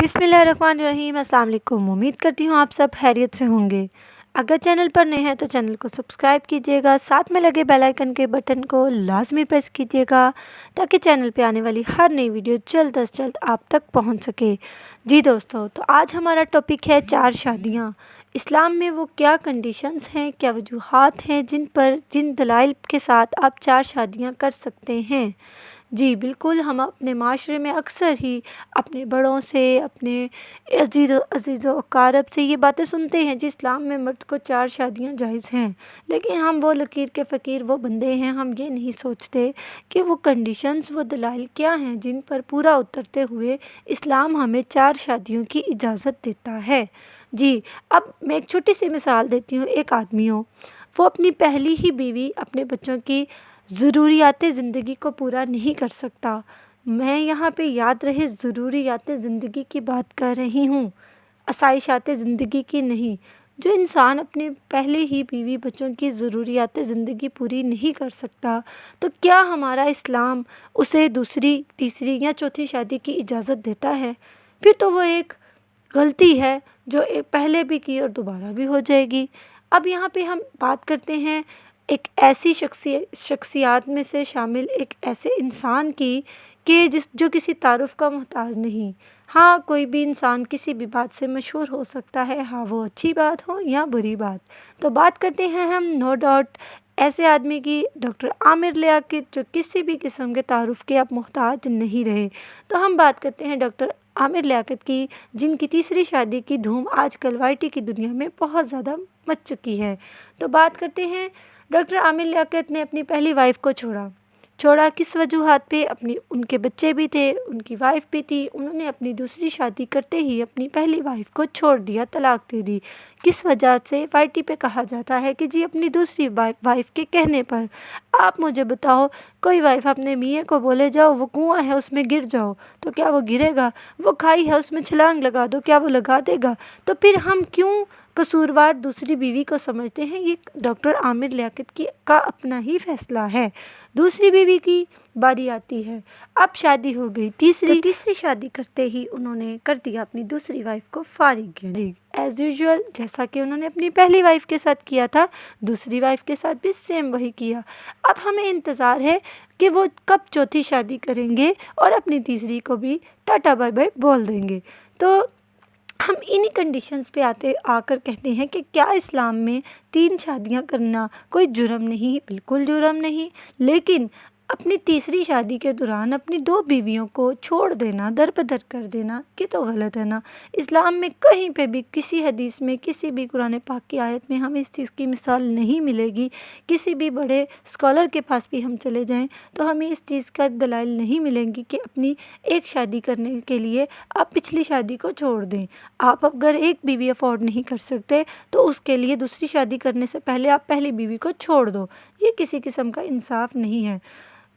बिस्मिल्लाहिर्रहमानिर्रहीम। अस्सलाम वालेकुम। उम्मीद करती हूँ आप सब खैरियत से होंगे। अगर चैनल पर नए हैं तो चैनल को सब्सक्राइब कीजिएगा, साथ में लगे बेल आइकन के बटन को लाजमी प्रेस कीजिएगा ताकि चैनल पे आने वाली हर नई वीडियो जल्द अज जल्द आप तक पहुंच सके। जी दोस्तों, तो आज हमारा टॉपिक है 4 शादियाँ। इस्लाम में वो क्या कंडीशंस हैं, क्या वजूहात हैं जिन दलाइल के साथ आप 4 शादियाँ कर सकते हैं। जी बिल्कुल, हम अपने माशरे में अक्सर ही अपने बड़ों से, अपने अज़ीज़ व अक़ारब से ये बातें सुनते हैं जी इस्लाम में मर्द को 4 शादियाँ जायज़ हैं। लेकिन हम वो लकीर के फ़कीर वो बंदे हैं, हम ये नहीं सोचते कि वो कंडीशंस, वो दलाइल क्या हैं जिन पर पूरा उतरते हुए इस्लाम हमें 4 शादियों की इजाज़त देता है। जी, अब मैं एक छोटी सी मिसाल देती हूँ। एक आदमी हो, वो अपनी पहली ही बीवी अपने बच्चों की ज़रूरियात ज़िंदगी को पूरा नहीं कर सकता। मैं यहाँ पे याद रहे ज़रूरियात ज़िंदगी की बात कर रही हूँ, आसाइशात ज़िंदगी की नहीं। जो इंसान अपने पहले ही बीवी बच्चों की ज़रूरियात ज़िंदगी पूरी नहीं कर सकता, तो क्या हमारा इस्लाम उसे दूसरी, तीसरी या चौथी शादी की इजाज़त देता है? फिर तो वो एक गलती है जो पहले भी की और दोबारा भी हो जाएगी। अब यहाँ पे हम बात करते हैं एक ऐसी शख्सियात में से शामिल एक ऐसे इंसान की कि जो किसी तारुफ़ का मोहताज नहीं। हाँ, कोई भी इंसान किसी भी बात से मशहूर हो सकता है, हाँ वो अच्छी बात हो या बुरी बात। तो बात करते हैं हम नो डाउट ऐसे आदमी की, डॉक्टर आमिर लियाकत, जो किसी भी किस्म के तारुफ़ के अब मोहताज नहीं रहे। तो हम बात करते हैं डॉक्टर आमिर लियाकत की, जिनकी तीसरी शादी की धूम आजकल वाईटी की दुनिया में बहुत ज़्यादा मच चुकी है। तो बात करते हैं डॉक्टर आमिर लियाकत ने अपनी पहली वाइफ को छोड़ा किस वजूहात पे? उनके बच्चे भी थे, उनकी वाइफ भी थी। उन्होंने अपनी दूसरी शादी करते ही अपनी पहली वाइफ को छोड़ दिया, तलाक दे दी। किस वजह से? वाईटी पे कहा जाता है कि जी अपनी दूसरी वाइफ के कहने पर। आप मुझे बताओ, कोई वाइफ अपने मियाँ को बोले जाओ वो कुआं है उसमें गिर जाओ, तो क्या वो गिरेगा? वो खाई है उसमें छलांग लगा दो, क्या वो लगा देगा? तो फिर हम क्यों कसूरवार दूसरी बीवी को समझते हैं? ये डॉक्टर आमिर लियाकत का अपना ही फैसला है। दूसरी बीवी की बारी आती है, अब शादी हो गई तीसरी शादी करते ही उन्होंने कर दिया अपनी दूसरी वाइफ को फारिग एज़ यूजुअल। जैसा कि उन्होंने अपनी पहली वाइफ के साथ किया था, दूसरी वाइफ के साथ भी सेम वही किया। अब हमें इंतज़ार है कि वो कब चौथी शादी करेंगे और अपनी तीसरी को भी टाटा बाय बाय बोल देंगे। तो हम इन्हीं कंडीशंस पे आकर कहते हैं कि क्या इस्लाम में 3 शादियां करना कोई जुर्म नहीं? बिल्कुल जुर्म नहीं। लेकिन अपनी तीसरी शादी के दौरान अपनी 2 बीवियों को छोड़ देना, दरबदर कर देना, ये तो गलत है ना। इस्लाम में कहीं पे भी, किसी हदीस में, किसी भी कुरान पाक की आयत में हमें इस चीज़ की मिसाल नहीं मिलेगी। किसी भी बड़े स्कॉलर के पास भी हम चले जाएं तो हमें इस चीज़ का दलाइल नहीं मिलेंगी कि अपनी एक शादी करने के लिए आप पिछली शादी को छोड़ दें। आप अगर एक बीवी अफोर्ड नहीं कर सकते तो उसके लिए दूसरी शादी करने से पहले आप पहली बीवी को छोड़ दो। ये किसी किस्म का इंसाफ नहीं है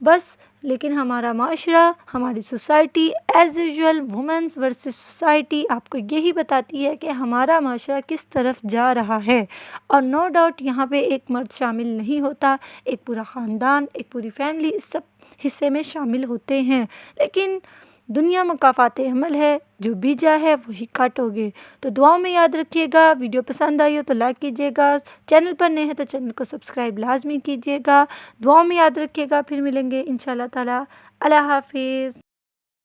बस। लेकिन हमारा माशरा, हमारी society as usual womens versus society आपको यही बताती है कि हमारा माशरा किस तरफ जा रहा है। और नो डाउट यहाँ पे एक मर्द शामिल नहीं होता, एक पूरा ख़ानदान, एक पूरी फैमिली इस सब हिस्से में शामिल होते हैं। लेकिन दुनिया मुकाफ़ात अमल है, जो बीजा है वही काटोगे। तो दुआओं में याद रखिएगा। वीडियो पसंद आई हो तो लाइक कीजिएगा, चैनल पर नए हैं तो चैनल को सब्सक्राइब लाजमी कीजिएगा। दुआओं में याद रखिएगा। फिर मिलेंगे इंशाअल्लाह ताला। अल्लाह हाफिज़।